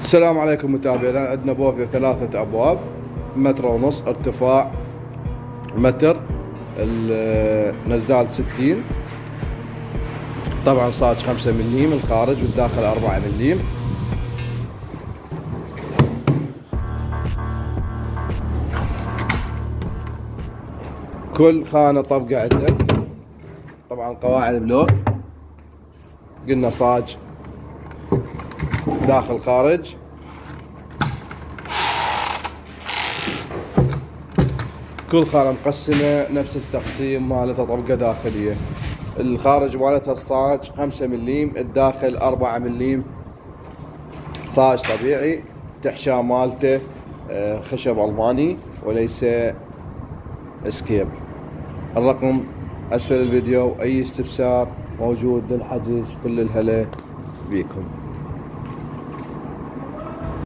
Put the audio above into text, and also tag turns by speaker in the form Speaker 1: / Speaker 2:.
Speaker 1: السلام عليكم متابعينا. عندنا بوفيه 3 أبواب، 1.5 متر ارتفاع، متر النزال 60. طبعا صاج 5 مليم الخارج والداخل 4 مليم. كل خانة طبقة عندك. طبعا قواعد بلوك، قلنا صاج داخل خارج. كل خانة مقسمة نفس التقسيم مالتها، طبقة داخلية. الخارج مالتها الصاج 5 مليم، الداخل 4 مليم صاج طبيعي. تحشاء مالته خشب ألماني وليس اسكيب. الرقم أسفل الفيديو. أي استفسار موجود للحجز. كل الهلا بيكم.